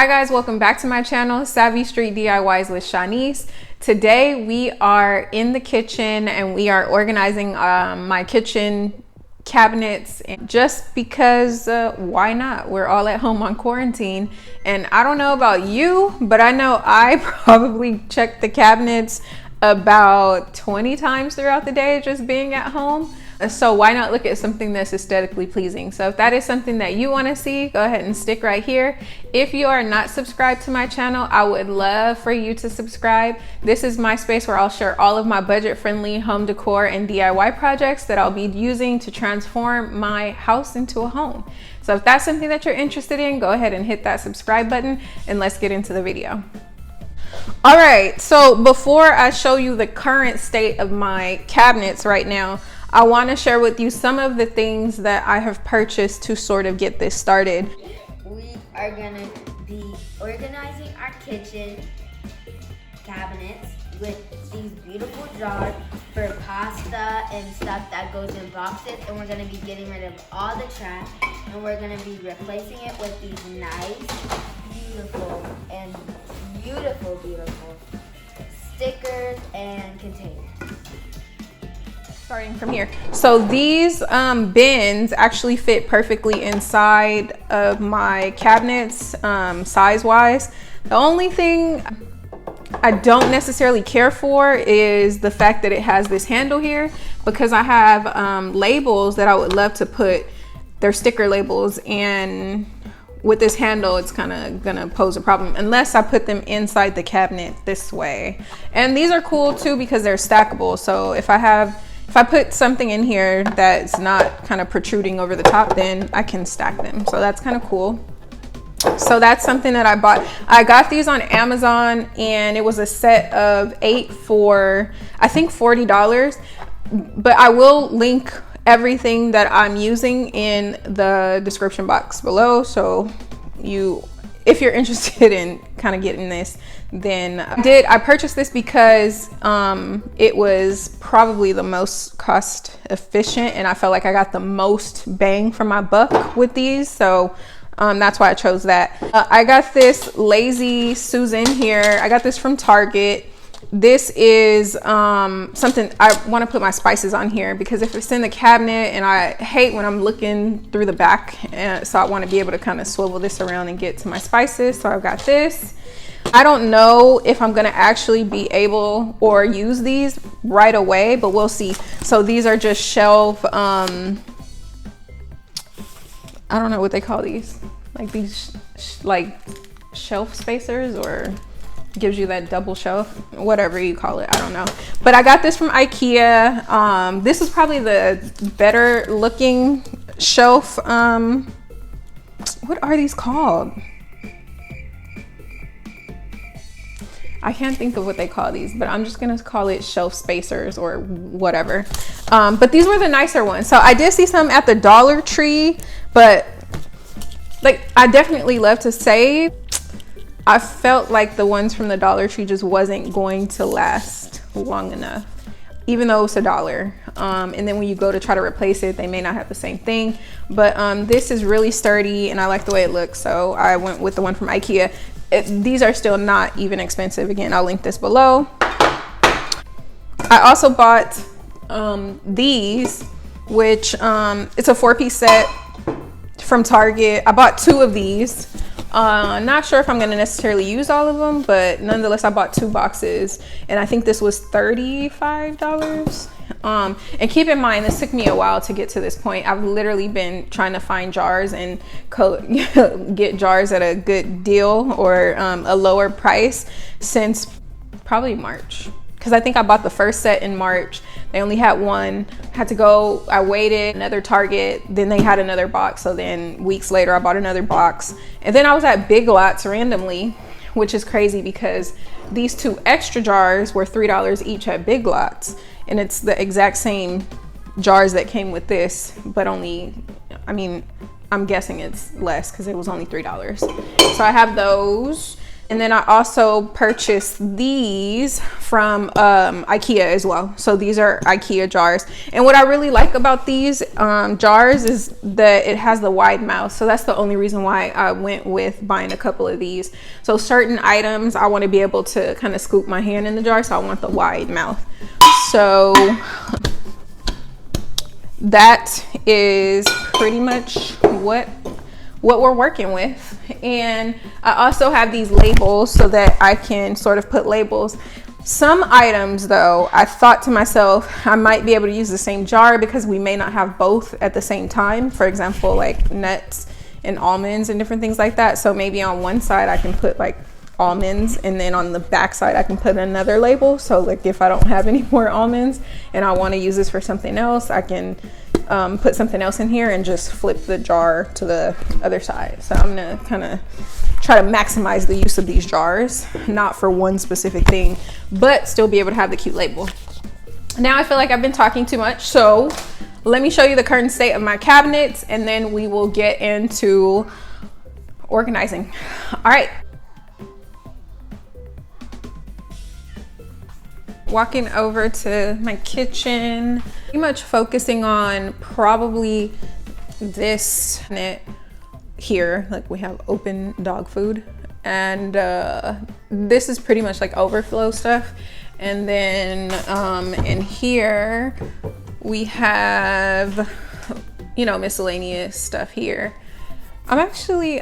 Hi guys, welcome back to my channel, Savvy Street DIYs with Shanice. Today we are in the kitchen and we are organizing my kitchen cabinets, just because why not? We're all at home on quarantine, and I don't know about you, but I know I probably check the cabinets about 20 times throughout the day just being at home. So why not look at something that's aesthetically pleasing? So if that is something that you want to see, go ahead and stick right here. If you are not subscribed to my channel, I would love for you to subscribe. This is my space where I'll share all of my budget-friendly home decor and DIY projects that I'll be using to transform my house into a home. So if that's something that you're interested in, go ahead and hit that subscribe button and let's get into the video. All right, so before I show you the current state of my cabinets right now, I want to share with you some of the things that I have purchased to sort of get this started. We are going to be organizing our kitchen cabinets with these beautiful jars for pasta and stuff that goes in boxes, and we're going to be getting rid of all the trash, and we're going to be replacing it with these nice, beautiful stickers and containers. Starting from here. So these bins actually fit perfectly inside of my cabinets, size-wise. The only thing I don't necessarily care for is the fact that it has this handle here, because I have labels that I would love to put, their sticker labels, and with this handle it's kind of gonna pose a problem unless I put them inside the cabinet this way. And these are cool too because they're stackable, so if I put something in here that's not kind of protruding over the top, then I can stack them. So that's kind of cool. So that's something that I bought. I got these on Amazon and it was a set of 8 for, I think, $40. But I will link everything that I'm using in the description box below. So if you're interested in kind of getting this, then I purchased this because it was probably the most cost efficient, and I felt like I got the most bang for my buck with these. So that's why I chose that. I got this Lazy Susan here. I got this from Target. This is something I want to put my spices on here, because if it's in the cabinet, and I hate when I'm looking through the back, so I want to be able to kind of swivel this around and get to my spices. So I've got this. I don't know if I'm going to actually be able or use these right away, but we'll see. So these are just shelf, I don't know what they call these, like these like shelf spacers, or gives you that double shelf, whatever you call it, I don't know. But I got this from IKEA. This is probably the better looking shelf. What are these called? I can't think of what they call these, but I'm just gonna call it shelf spacers or whatever. But these were the nicer ones. So I did see some at the Dollar Tree, but like, I definitely love to save. I felt like the ones from the Dollar Tree just wasn't going to last long enough, even though it's $1. And then when you go to try to replace it, they may not have the same thing. But this is really sturdy and I like the way it looks, so I went with the one from IKEA. These are still not even expensive. Again, I'll link this below. I also bought these, which it's a 4-piece set from Target. I bought 2 of these. Not sure if I'm gonna necessarily use all of them, but nonetheless, I bought 2 boxes, and I think this was $35. And keep in mind, this took me a while to get to this point. I've literally been trying to find jars and get jars at a good deal or a lower price since probably March. Because I think I bought the first set in March. They only had one. Had to go, I waited, another Target, then they had another box. So then weeks later, I bought another box. And then I was at Big Lots randomly, which is crazy because these 2 extra jars were $3 each at Big Lots. And it's the exact same jars that came with this, but only, I mean, I'm guessing it's less because it was only $3. So I have those. And then I also purchased these from IKEA as well. So these are IKEA jars. And what I really like about these jars is that it has the wide mouth. So that's the only reason why I went with buying a couple of these. So certain items, I want to be able to kind of scoop my hand in the jar. So I want the wide mouth. So that is pretty much what we're working with. And I also have these labels so that I can sort of put labels. Some items though, I thought to myself, I might be able to use the same jar because we may not have both at the same time. For example, like nuts and almonds and different things like that. So maybe on one side I can put like almonds, and then on the back side I can put another label. So like if I don't have any more almonds and I want to use this for something else, I can put something else in here and just flip the jar to the other side. So I'm gonna kind of try to maximize the use of these jars, not for one specific thing, but still be able to have the cute label. Now I feel like I've been talking too much, so let me show you the current state of my cabinets and then we will get into organizing. All right. Walking over to my kitchen, pretty much focusing on probably this net here. Like we have open dog food, and this is pretty much like overflow stuff. And then in here we have, you know, miscellaneous stuff here. I'm actually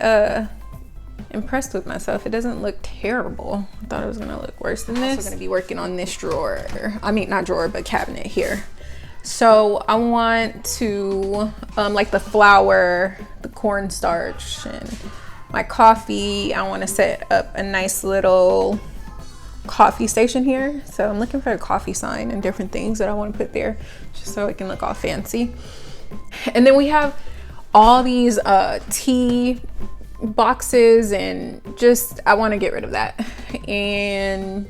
impressed with myself. It doesn't look terrible. I thought it was gonna look worse than this. I'm also gonna be working on this drawer. I mean, not drawer, but cabinet here. So I want to, like the flour, the cornstarch, and my coffee. I want to set up a nice little coffee station here. So I'm looking for a coffee sign and different things that I want to put there just so it can look all fancy. And then we have all these tea boxes, and just I want to get rid of that, and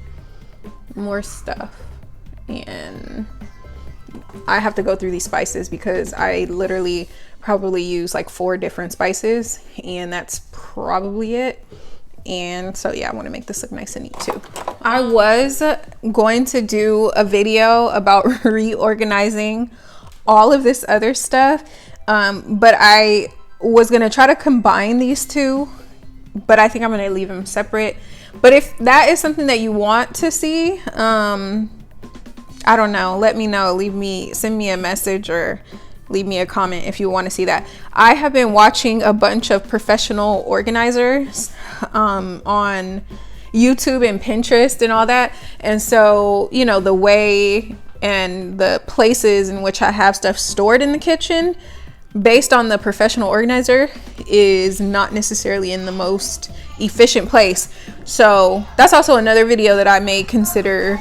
more stuff. And I have to go through these spices because I literally probably use like 4 different spices, and that's probably it. And so yeah, I want to make this look nice and neat too. I was going to do a video about reorganizing all of this other stuff, but I was gonna try to combine these two, but I think I'm gonna leave them separate. But if that is something that you want to see, I don't know, let me know. Send me a message or leave me a comment if you want to see that. I have been watching a bunch of professional organizers on YouTube and Pinterest and all that, and so you know, the way and the places in which I have stuff stored in the kitchen based on the professional organizer is not necessarily in the most efficient place. So that's also another video that I may consider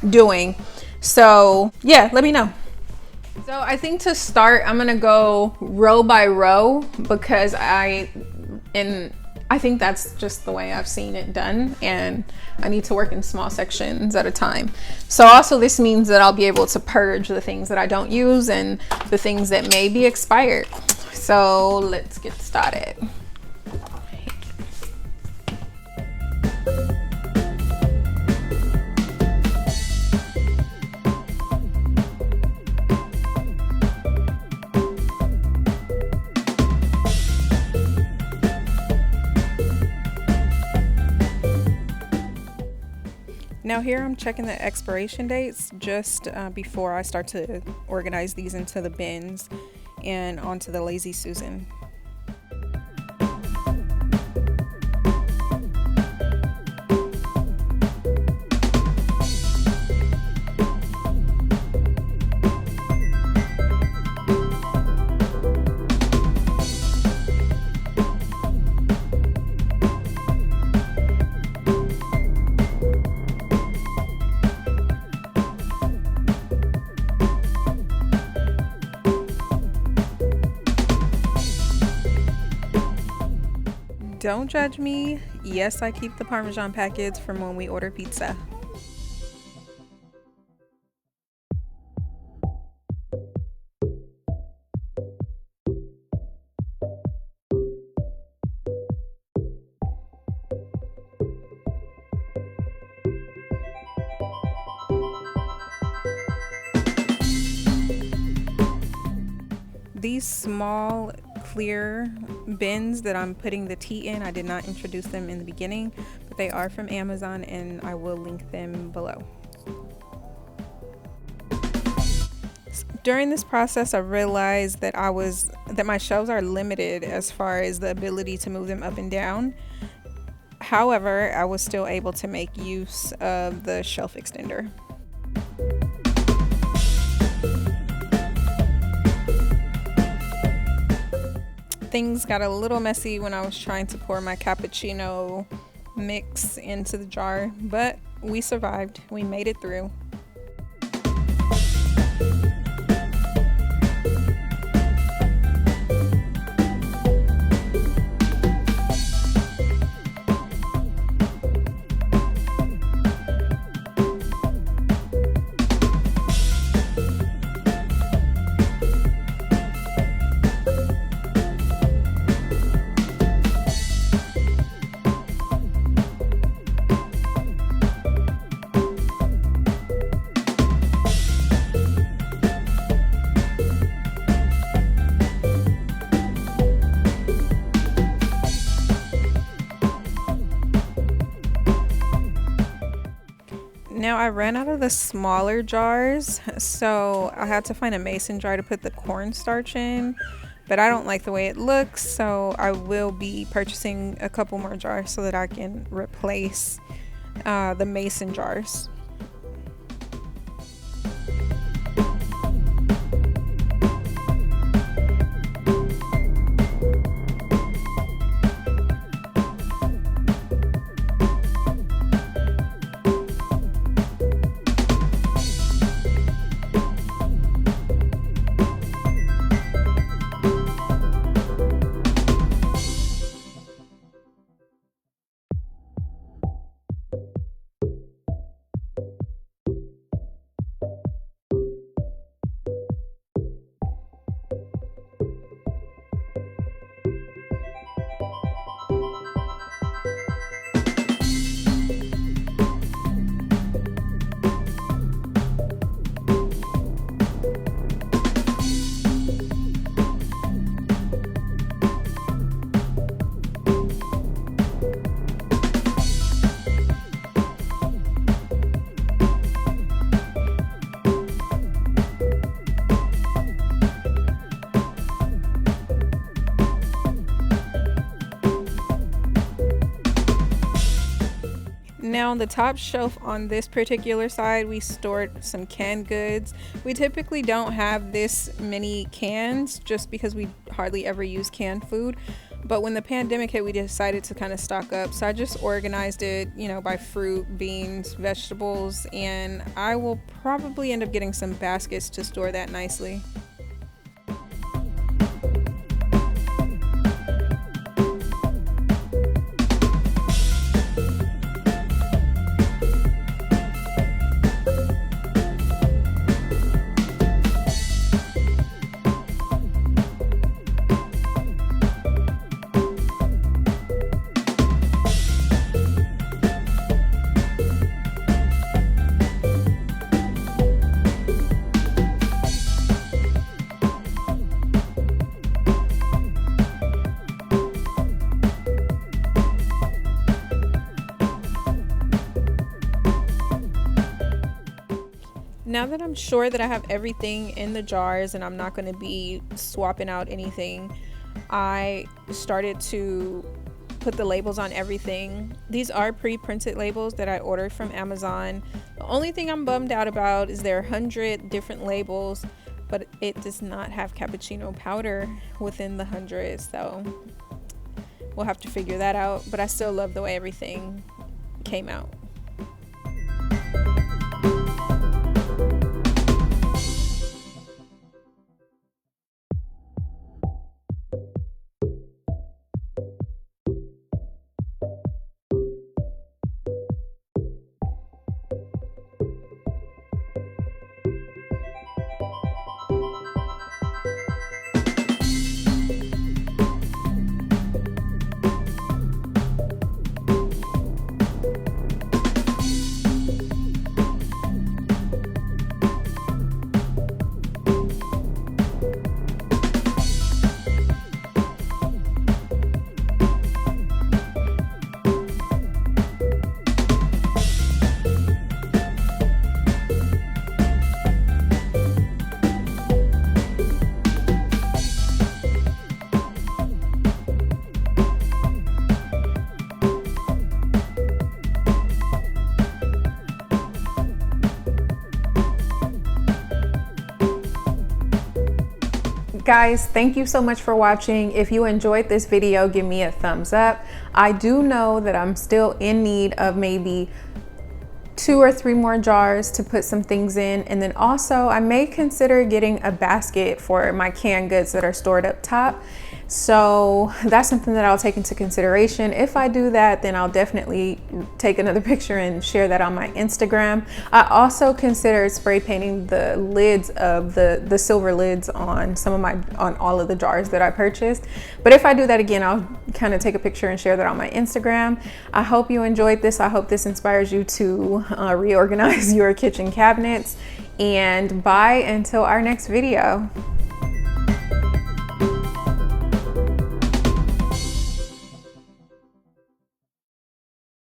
doing. So yeah, let me know. So I think to start, I'm gonna go row by row because I think that's just the way I've seen it done, and I need to work in small sections at a time. So also this means that I'll be able to purge the things that I don't use and the things that may be expired. So let's get started. Now here I'm checking the expiration dates just before I start to organize these into the bins and onto the Lazy Susan. Don't judge me. Yes, I keep the Parmesan packets from when we order pizza. these small clear bins that I'm putting the tea in, I did not introduce them in the beginning, but they are from Amazon and I will link them below. During this process, I realized that my shelves are limited as far as the ability to move them up and down. However, I was still able to make use of the shelf extender. Things got a little messy when I was trying to pour my cappuccino mix into the jar, but we survived. We made it through. Now I ran out of the smaller jars, so I had to find a mason jar to put the cornstarch in, but I don't like the way it looks, so I will be purchasing a couple more jars so that I can replace the mason jars. Now on the top shelf on this particular side, we stored some canned goods. We typically don't have this many cans just because we hardly ever use canned food. But when the pandemic hit, we decided to kind of stock up. So I just organized it, by fruit, beans, vegetables, and I will probably end up getting some baskets to store that nicely. Now that I'm sure that I have everything in the jars and I'm not going to be swapping out anything, I started to put the labels on everything. These are pre-printed labels that I ordered from Amazon. The only thing I'm bummed out about is there are 100 different labels, but it does not have cappuccino powder within the 100, so we'll have to figure that out. But I still love the way everything came out. Guys, thank you so much for watching. If you enjoyed this video, give me a thumbs up. I do know that I'm still in need of maybe 2 or 3 more jars to put some things in, and then also I may consider getting a basket for my canned goods that are stored up top. So that's something that I'll take into consideration. If I do that, then I'll definitely take another picture and share that on my Instagram. I also considered spray painting the lids of the silver lids on on all of the jars that I purchased. But if I do that again, I'll kind of take a picture and share that on my Instagram. I hope you enjoyed this. I hope this inspires you to reorganize your kitchen cabinets. And bye until our next video.